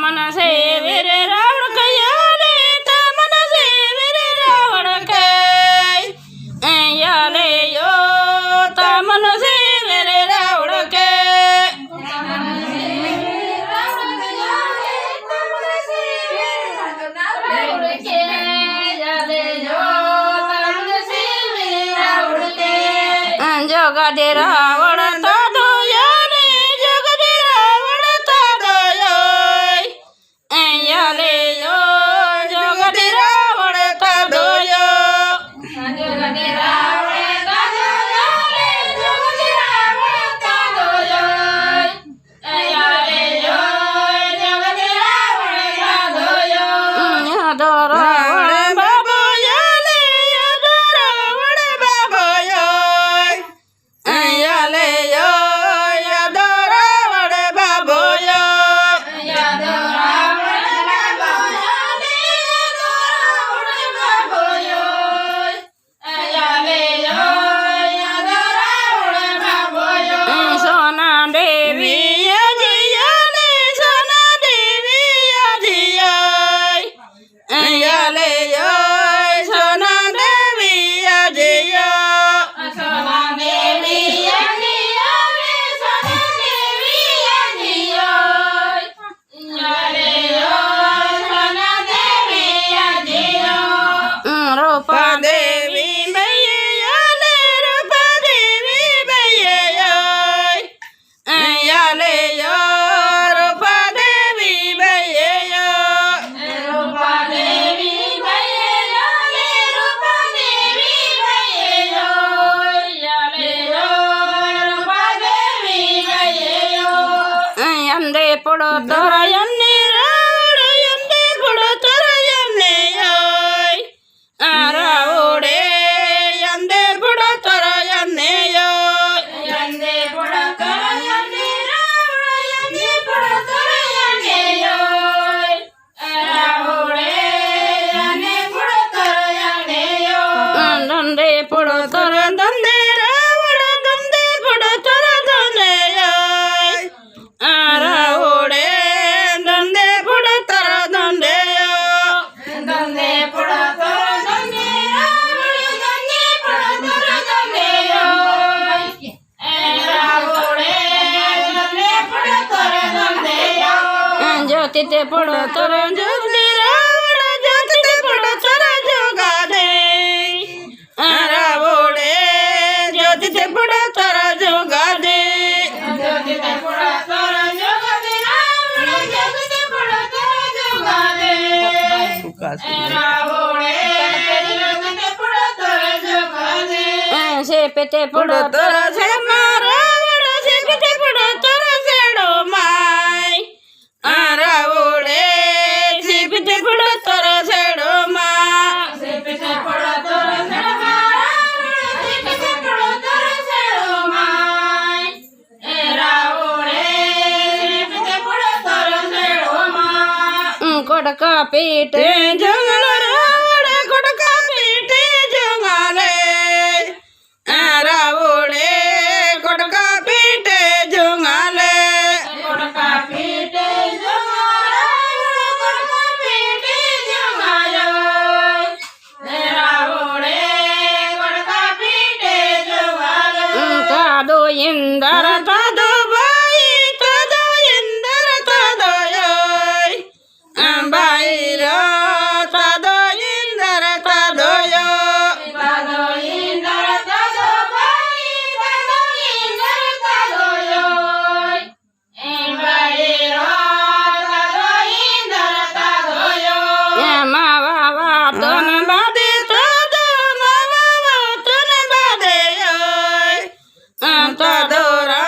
मन से मेरे रावण कयाले मन से मेरे रावण के याले यो मन से मेरे रावण के जोगा दे रावण ता दोया ने जोगा दे रावण ता दोया याले यो जोगा दे रावण ता दोया जोगा दे रावण ता दोया ने जोगा दे रावण ता दोया याले यो जोगा दे रावण ता दोया दो रावण बाबो याले यो दो रावण बाबो यो याले यो यादो रावण बाबो यो यादो रावण बाबो याले यादो रावण बाबो यो याले यो यादो रावण बाबो यो सोना देवी याजियाले सोना देवी याजिया याले यो सोना देवी याजिया सोना देवी रूपा देवी मैयाले रूपा देवी मैया याले यो रूपा देवी मैया रूपा देवी मैयाले रूपा देवी मैया याले यो रूपा देवी मैया अंदे पड़ो तोरा यन्ने रावण यन्ने पड़ो तोरा यन्ने रावणे यंदे बुड़ा तोरा यन्ने यो यंदे बुड़ा तोरा यन्ने रावण यंदे बुड़ा तोरा यन्ने यो रावणे यन्ने बुड़ा तोरा यन्ने यो दंदे पुड़ो तोरा दंदे रावण दंदे पुड़ो तोरा दंदे यो रावणे दंदे पुड़ो तोरा दंदे यो दंदे पुड़ो तोरा ज्योति ते पड़ो तोरा ज्योति रावण ज्योति ते पड़ो तोरा जोगा दे रावणे ज्योति ते पड़ो तोरा जोगा दे ज्योति ते पड़ो तोरा जोगा दे रावण ज्योति ते पड़ो तोरा जोगा दे रावणे ज्योति ते पड़ो तोरा जोगा दे से पेते पड़ो तोरा से रावण से पेते पड़ो तोरा सेड़ो माय रावणे सिपते पड़ो तोरा सेड़ो माँ सिपते पड़ो तोरा सेड़ो माँ सिपते पड़ो तोरा सेड़ो माँ रावणे सिपते पड़ो तोरा सेड़ो माँ कोडका पीटे जंगल रावण कोडका पीटे जंगले रावणे कोडका पीटे जंगले कोडका पीटे तादो इंदर तादो बाई तादो इंदर तादो योय बाई रो तादो इंदर तादो यो तादो इंदर तादो बाई तादो इंदर तादो योय बाई रो तादो इंदर तादो यो मावा वातन बादे तादो मावा वातन बादे योय तादो रा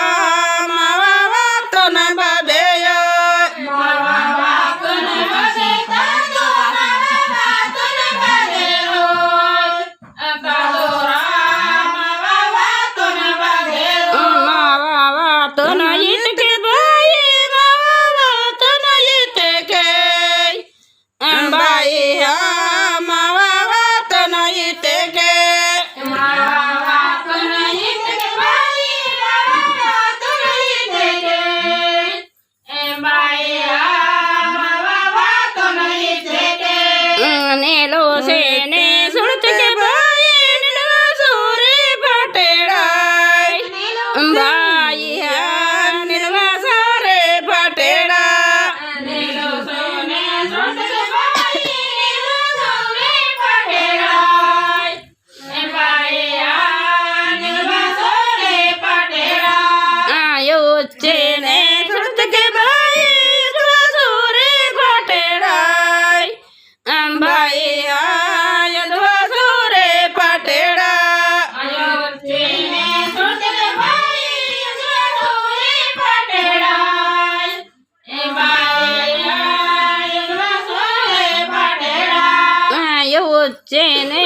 चेने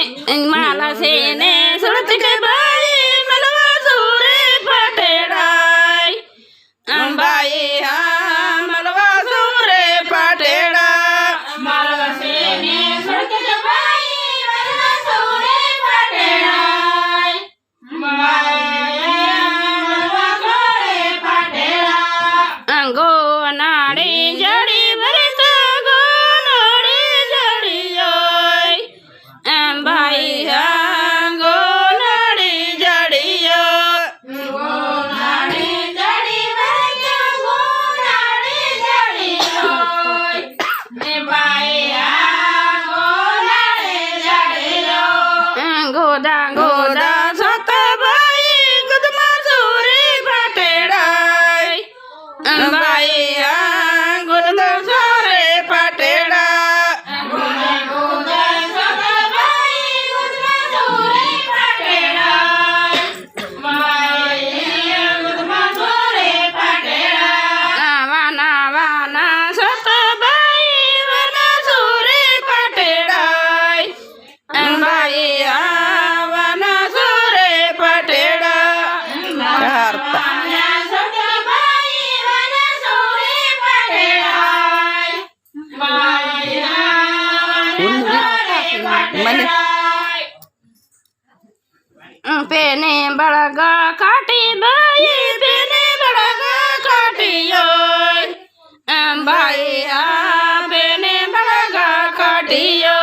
माला सेने सुरत के बाई मलवा सूरे पटेड़ाई बाई हाँ मलवा सूरे पटेड़ा मलवा सेने सुरत के बाई मलवा सूरे पटेड़ाई बाई मलवा सूरे पटेड़ा अंगो नाड़ी जड़ी भरत गो नाड़ी जड़ी ओय भाई अंगो नाड़ी जड़ी गो नाड़ी जड़ी भरत गो नाड़ी जड़ी ओय भाई अंगो नाड़ी जड़ी गोदा गोदा सत भाई गुदमा सूरी पटेड़ाई भाई गुदमा सूरी पटेड़ा गोदा गोदा सत भाई गुदमा सूरी पटेड़ाई भाई गुदमा सूरी पटेड़ा वाना वाना सत भाई वना सूरी पटेड़ाई भाई वना सूरी पटेड़ा वाना सत भाई वना सूरी पटेड़ाई भाई वना सूरी पटेड़ाई पेने बड़गा काटी भाई पेने बड़गा काटियोय भाई पेने बड़गा काटियो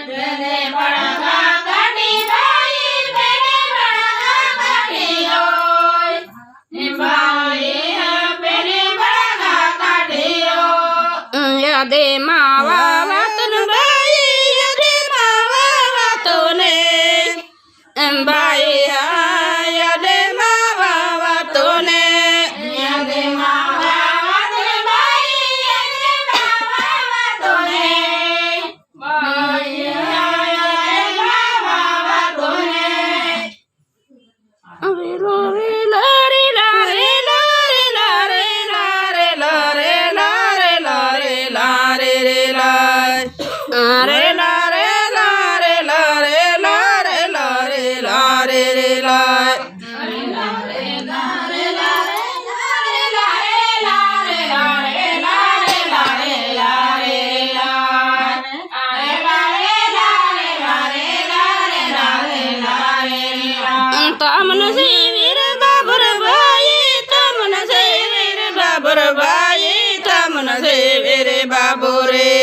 पेने बड़गा काटी भाई पेने बड़गा काटियोय भाई पेने बड़गा काटियो यदे मावा वतन भाई यदे मावा वतने भाई यदे मावा वतने यदे मावा वतन भाई यदे मावा वतने भाई यदे मावा वतने अरे लोरे लारे लारे लारे लारे लारे लारे लारे लारे लारे रे लारे अरे लारे लारे लारे लारे लारे लारे रे लारे तमन से वीर बाबर भाई तमन से वीर बाबर भाई तमन से वीर बाबुरे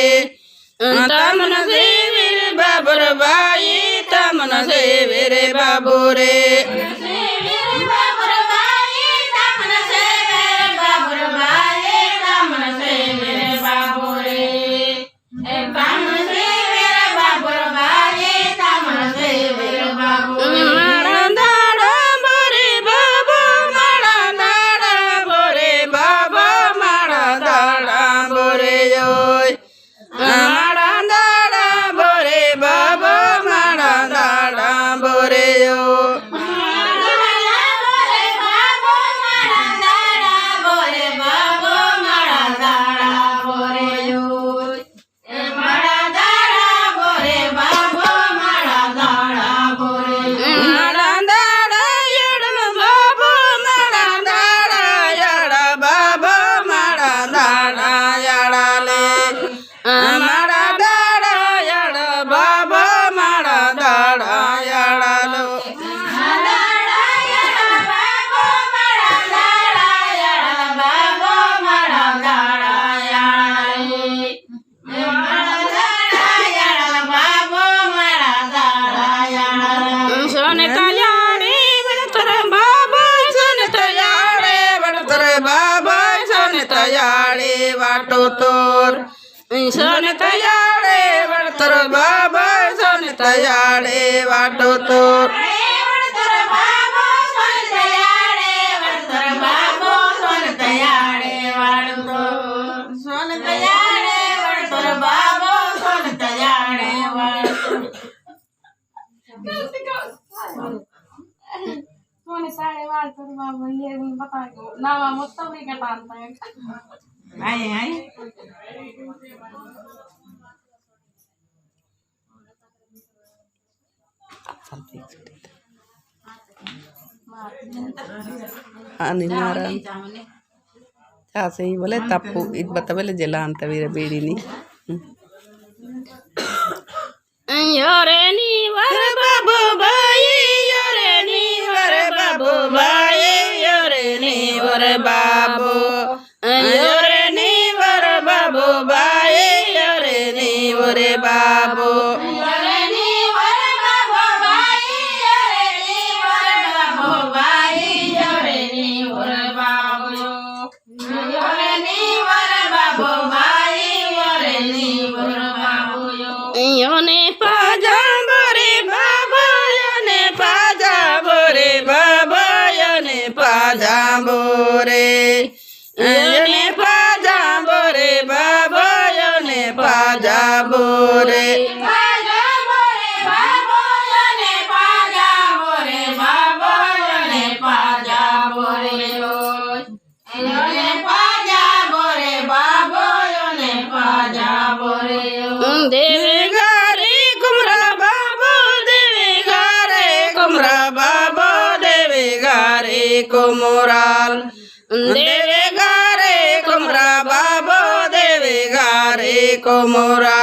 तमन से वीर बाबर भाई तमन से वीर बाबुरे सोन तयाड़े बड़तर बाबा सोन तयाड़े वाटो तोर साढ़े बार तो बाबा ये बता दो ना मतलब नहीं कटाता है आए आए అని మారా చాసేయి बोले तप्पु ಇದು ಬತ್ತಬಲೆ ಜಲ ಅಂತವೀರ ಬೇಡಿನಿ ಯೋರೆ ನೀವರ ಬಾಬು ಬಾಯಿ ಯೋರೆ ನೀವರ ಬಾಬು ಬಾಯಿ ಯೋರೆ ನೀವರ ಬಾಬು ಯೋರೆ ನೀವರ ಬಾಬು ಬಾಯಿ ಯೋರೆ ನೀವರ ಬಾಬು ಯೋರೆ ನೀವರ ಬಾಬು ಬಾಯಿ ಯೋರೆ ನೀವರ ಬಾಬು ಬಾಯಿ ಯೋರೆ ನೀವರ ಬಾಬು ಯೋರೆ ನೀವರ ಬಾಬು ಬಾಯಿ ಯೋರೆ ನೀವರ ಬಾಬು ಯೋನೆ ಪಾಜಾಂಬರೆ ಬಾಬಾ ಯೋನೆ ಪಾಜಾಂಬರೆ ಬಾಬಾ ಯೋನೆ ಪಾಜಾಂಬರೆ ಯೋನೆ ಪಾಜಾಂಬರೆ ಬಾಬಾ ಯೋನೆ ಪಾಜಾಂಬರೆ ಪಾಜಾಂಬರೆ ಬಾಬಾ ಯೋನೆ ಪಾಜಾಂಬರೆ ಬಾಬಾ ಯೋನೆ ಪಾಜಾಂಬರೆ ಯೋನೆ ಪಾಜಾಂಬರೆ ಬಾಬಾ ಯೋನೆ ಪಾಜಾಂಬರೆ ದೇವಿ ಗಾರೆ ಕುಮ್ರ ಬಾಬು ದೇವಿ ಗಾರೆ ಕುಮ್ರ ಬಾಬು ದೇವಿ ಗಾರೆ ಕುಮರಾಲ್ ದೇವಿ ಗಾರೆ ಕುಮ್ರ ಬಾಬು ದೇವಿ ಗಾರೆ ಕುಮರಾ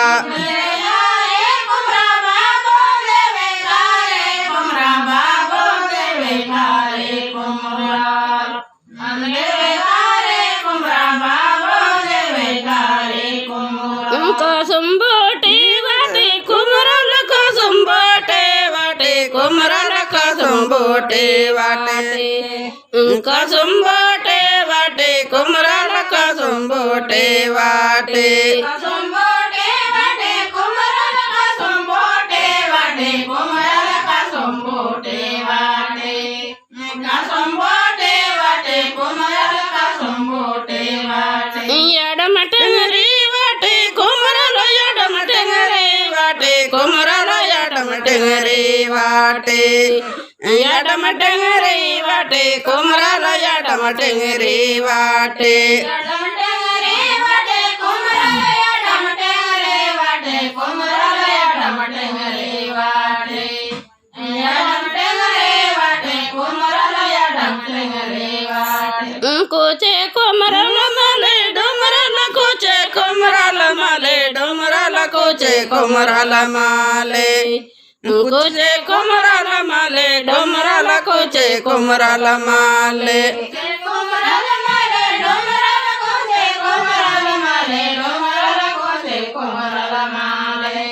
कसुम्बोटे वाटे कुमरल कसुम्बोटे वाटे कुमरल कसुम्बोटे वाटे कसुम्बोटे वाटे कुमरल कसुम्बोटे वाटे कसुम्बोटे वाटे कुमरल कसुम्बोटे वाटे कुमरल कसुम्बोटे वाटे कसुम्बोटे वाटे कुमरल कसुम्बोटे वाटे यडमटंगरी वाटे कुमरल यडमटंगरी वाटे कुमरल यडमटंगरी वाटे यडमटंगरी वाटे कुमरल यडमटंगरी वाटे यडमटंगरी वाटे कुमरल यडमटंगरी वाटे कुमरल यडमटंगरी वाटे यडमटंगरी वाटे कुमरल यडमटंगरी वाटे कोचे कुमरल माले डुमरल कोचे कुमरल माले डुमरल कोचे कुमरल माले कोचे कुमरल माले डुमरल कोचे कुमरल माले कुमरल माले डुमरल कोचे कुमरल माले डुमरल कोचे कुमरल माले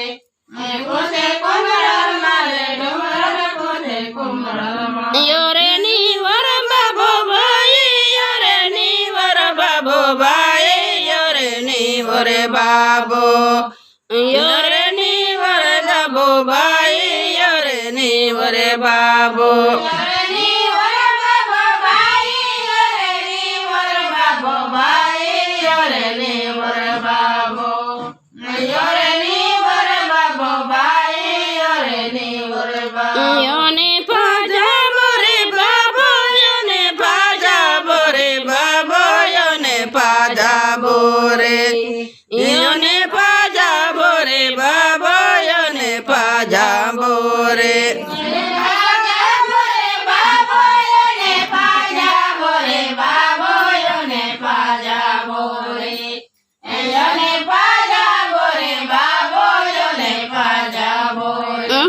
कोचे कुमरल माले डुमरल कोचे कुमरल माले योरे नीवर बाबू बाई योरे नीवर बाबू बाई योरे नीवर बाबू योरे नीवर बाबू बाई योरे नीवर बाबू योरे नीवर बाबू बाई योरे नीवर बाबू बाई योरे नीवर बाबू योरे नीवर बाबू बाई योरे नीवर बाबू योने पाजा मोरे बाबू योने पाजा मोरे बाबू योने पाजा मोरे योने पाजा मोरे बाबू योने पाजा मोरे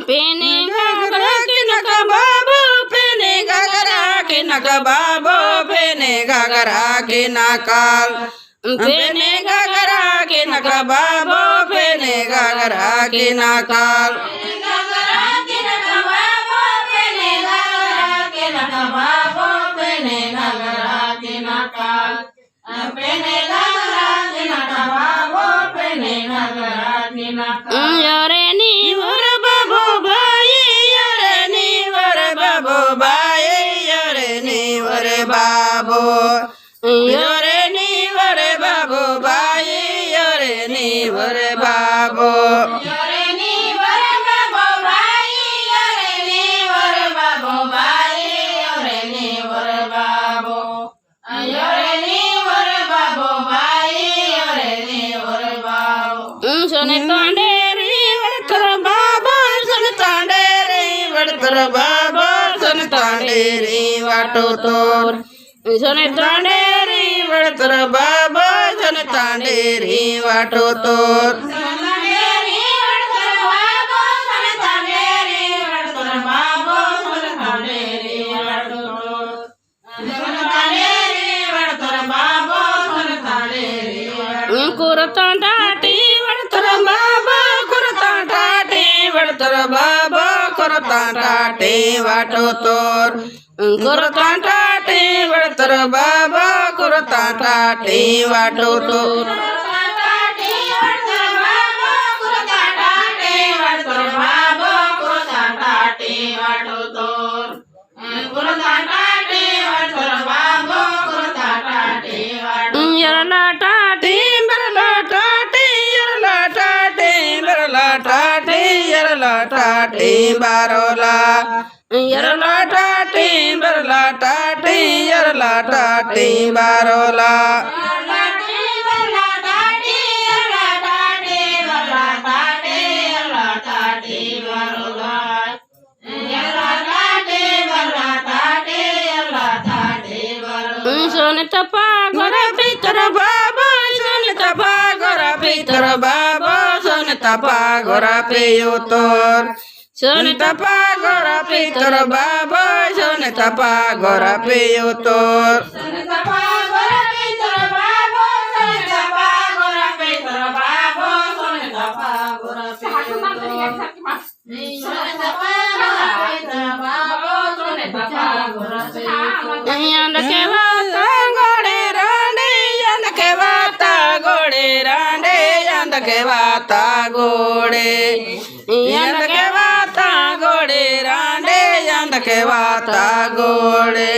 पेने घाघरा के नका बाबू पेने घाघरा के नका बाबू पेने घाघरा के नकाल पेने घाघरा के नका बाबू पेने घाघरा के नकाल योरे नीवर बाबू बाई योरे नीवर बाबू बाई योरे नीवर बाबू योरे नीवर बाबू बाई योरे नीवर बाबू योरे नीवर बाबू बाई योरे नीवर बाबू बाई योरे नीवर बाबू योरे नीवर बाबू बाई योरे नीवर बाबू सुने तांडे रे वरकर बाबू सुने तांडे रे बाबो सन तांडेरी वाटो तोर सन तांडेरी वळतर बाबो सन तांडेरी वाटो तोर कुरतांडाटी वळतर बाबो कुरतांडाटी वळतर बाबो कुरतांडाटी वाटो तोर कुरतांडाटी वळतर बाबो कुरतांडाटी वाटो तोर टाटी बारोला यरला टाटी बरला टाटी यरला टाटी बारोला सोन तपा गोरा पितर बाबा सोन तपा गोरा पितर बाबा सोन तपा गोरा पेयो तोर सोन तपा गोरा पितर बाबा सोन तपा गोरा पेयो तोर के वाता गोड़े यंद के वाता गोड़े रांडे यंद के वाता गोड़े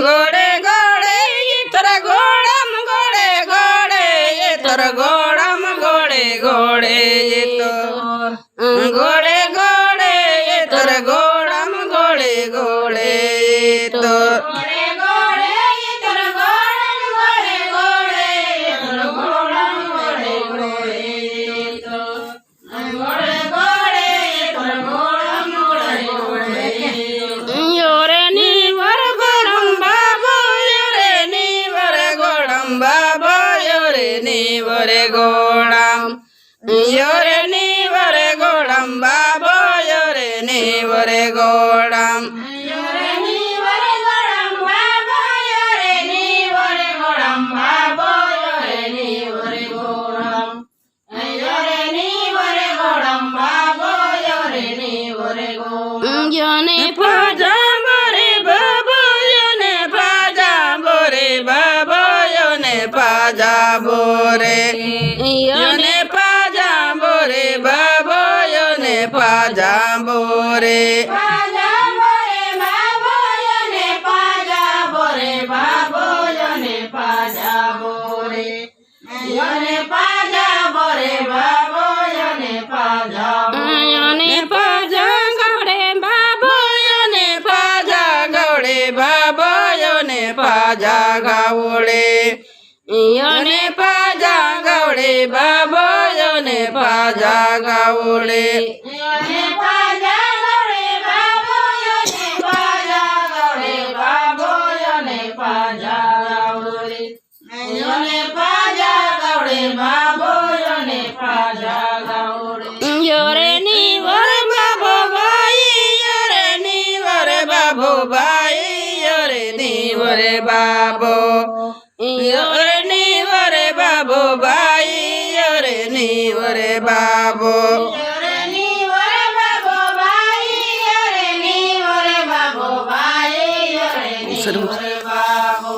गोड़े गोड़े इतर गोड़म गोड़े गोड़े इतर गोड़म गोड़े गोड़े गोड़े गोड़े इतर गोड़म गोड़े गोड़े तो गोड़म योरे नी वरे गोड़म बाबो योरे नी वरे गोड़म योरे नी वरे गोड़म बाबो योरे नी वरे गोड़म बाबो योरे नी वरे गोड़म योरे नी वरे गोड़म बाबो योरे नी वरे गोड़म योने पाजा मोरे बाबो योने पाजा मोरे बाबो योने पाजा बोरे योने पाजा बोरे बाबो योने पाजा बोरे बाबो योने पाजा बोरे बाबो योने पाजा बोरे योने पाजा बोरे बाबो योने पाजा योने पाजा गौड़े बाबो योने पाजा गौड़े बाबो योने पाजा गौड़े योने पाजा गौड़े बाबो योने पाजा गौड़े योने पाजा गौड़े बाबो योने पाजा गौड़े बाबो योने पाजा गौड़े योने पाजा गौड़े बाबो योने पाजा गौड़े योरे नी वरे बाबो भाई योरे नी वरे बाबो भाई योरे नी वरे बाबो योरे नी वरे बाबो भाई योरे नी वरे बाबो योरे नी वरे बाबो भाई योरे नी वरे बाबो भाई योरे नी वरे बाबो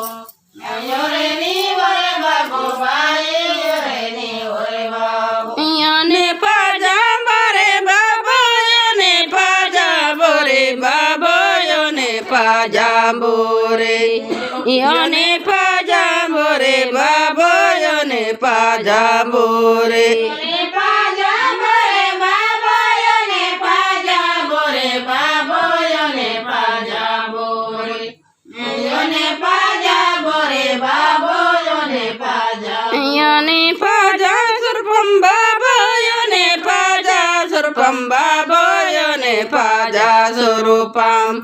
योरे नी वरे बाबो भाई योरे नी वरे बाबो योने पाजा बोरे बाबो योने पाजा बोरे बाबो योने पाजा बोरे योने पाजा बोरे बाबो योने पाजा बोरे पाजा बोरे बाबो योने पाजा बोरे बाबो योने पाजा बोरे योने पाजा सर्पं बाबो योने पाजा सर्पं बाबो योने पाजा स्वरूपं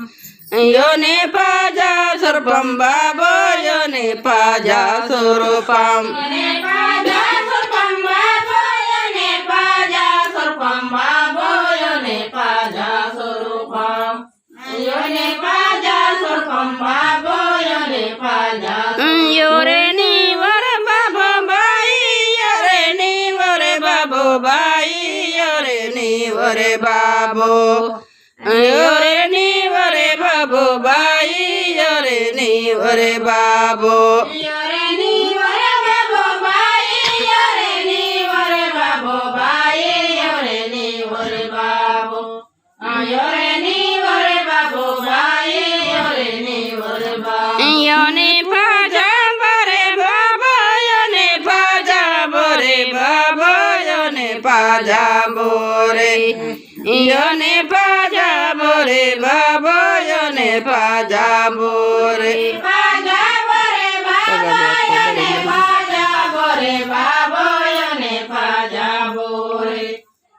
योने पाजा सर्पं बाबो योने पाजा स्वरूपं योने पाजा सर्पं बाबो योने पाजा सर्पं बाबो योने पाजा स्वरूपं योने पाजा सर्पं बाबो योने पाजा योरेनी वर बाबो बाई योरेनी वरे बाबो बाई योरेनी वरे बाबो योरेनी वरे बाबो बाई योरेनी वरे बाबो योरेनी वरे बाबो बाई योरेनी वरे बाबो बाई योरेनी वरे बाबो योरेनी वरे बाबो बाई योरेनी वरे बाबो योने पाजा बरे बाबो योने पाजा बरे बाबो योने पाजा बोरे योने पाजा बोरे बाबो योने पाजा बोरे पाजा बरे बाबो योने पाजा बरे बाबो योने पाजा बोरे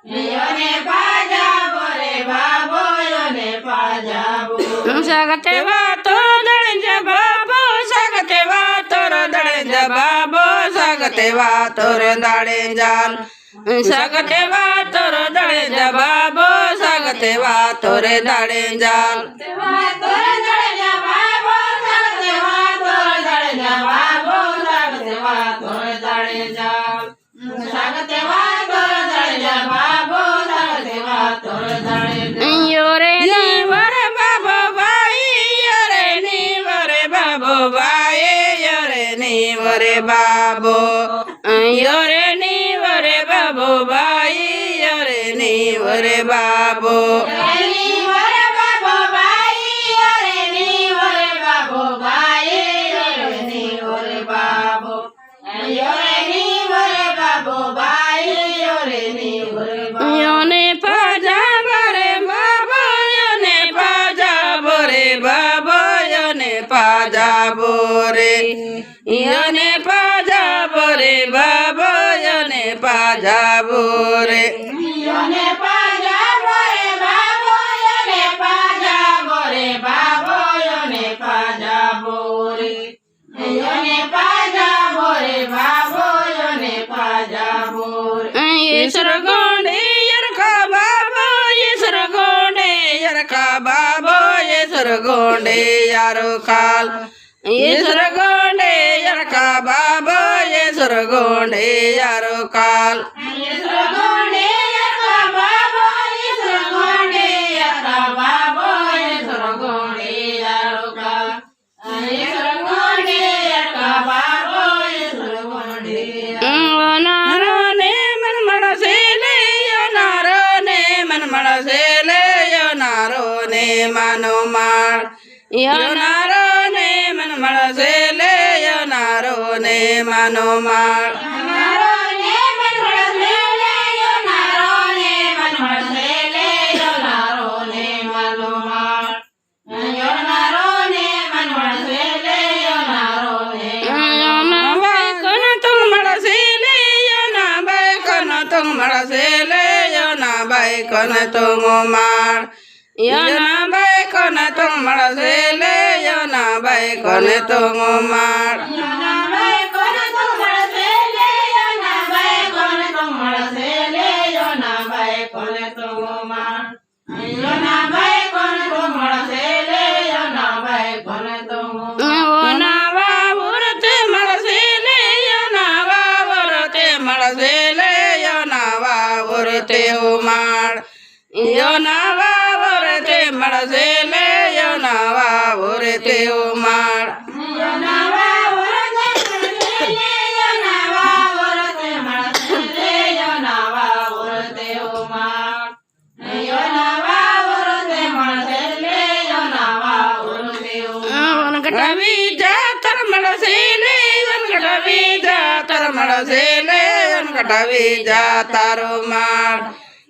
योने पाजा बरे बाबो योने पाजा बोरे sagate va toro dale jababo sagate va toro dale jababo sagate va toro dale jal sagate va toro dale jababo sagate va tore dale jal तोरे दड़े जबाबो sagate va tore dale jababo sagate va tore dale jal sagate va tore dale jababo sagate va tore dale jal yore ni vare babo bai yore ni vare babo bai yore ni vare babo yore ni vare babo bai yore ni vare babo Yoreni vare babo bai yoreni vare babo bai yoreni vare babo yoreni vare babo bai yoreni vare babo yone paja bare babo yone paja bore babo yone paja bore yone paja bore babo yone paja bore yone paja bore babo yone paja bore babo yone paja bore yone paja bore babo yone paja bore Yesar gonde yarka babo yesar gonde yarka babo yesar gonde yarkal yesar gonde yarka babo yesar gonde yarkal Yesragonde yarka babo yesragonde yarka babo yesragonde yarka yesragonde yarka babo yesragonde Onarone man manasele onarone man manasele onarone manomar onarone man manasele onarone manomar narone manmarasele yo narone manmarasele yo narone malomar yo narone manmarasele yo narone Yona bai kono tung manasele yona bai kono tung manasele yona bai kono tung mar yona bai kono tung manasele yona bai kono tung mar Yona bai kono tummarasele yona bai kono tummarasele yona bai kono tumar yona bai kono tummarasele yona bai kono tumar Yona vavurte manasele yona vavurte manasele yona vavurte umar yona vavurte manasele yona vavurte umar yona bai urate marasele yona bai urate marasele yona bai urate umar yona bai urate marasele yona bai urate umar Venkatavi jatar manasele Venkatavi jatar manasele Venkatavi jatar umar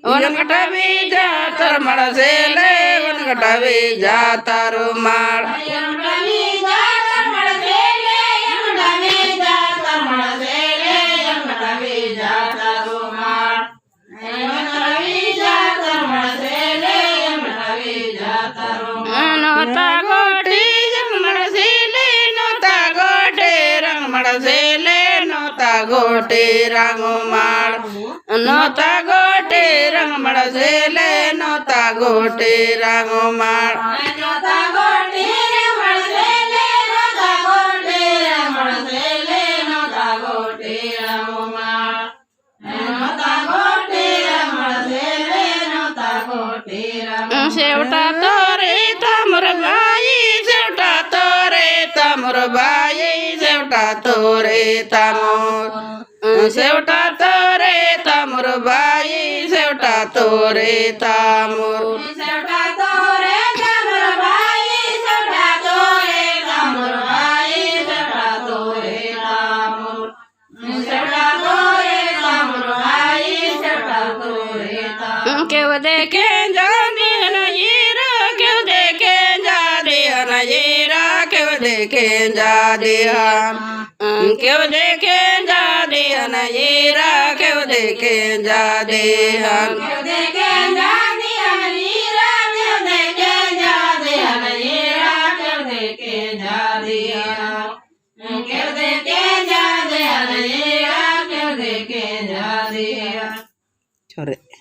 Venkatavi jatar manasele Venkatavi jatar umar Yondavi jatar marasele yondavi jatar marasele नोता गोटी रंगमण सेले नोता गोटे रंगमण सेले नोता गोटे रंगमाड़ नोता गोटे रंगमण सेले नोता गोटे रंगमाड़ नोता गोटी रंगमण सेले नोता गोटे रंगमण सेले नोता गोटे रंगमाड़ नोता गोटे रंगमण सेले नोता गोटे रंगमाड़ शेवटा तोरे तामर बाई शेवटा तोरे तामर बाई शेवटा तोरे तामर शेवटा तोरे तामर बाई शेवटा तोरे तामर शेवटा तोरे तामर बाई शेवटा तोरे तामर बाई शेवटा तोरे तामर शेवटा तोरे तामर बाई शेवटा तोरे तामर क्यों देखे जाने नजीरा क्यों देखे जा दे नजीरा क्यों देखे जा दे क्यों देखे जा दे नजीरा क्यों देखे जा दे क्यों देखे जा दे नजीरा क्यों देखे जा दे नजीरा क्यों देखे जा दे क्यों देखे जा दे नजीरा क्यों देखे जा दे छोरे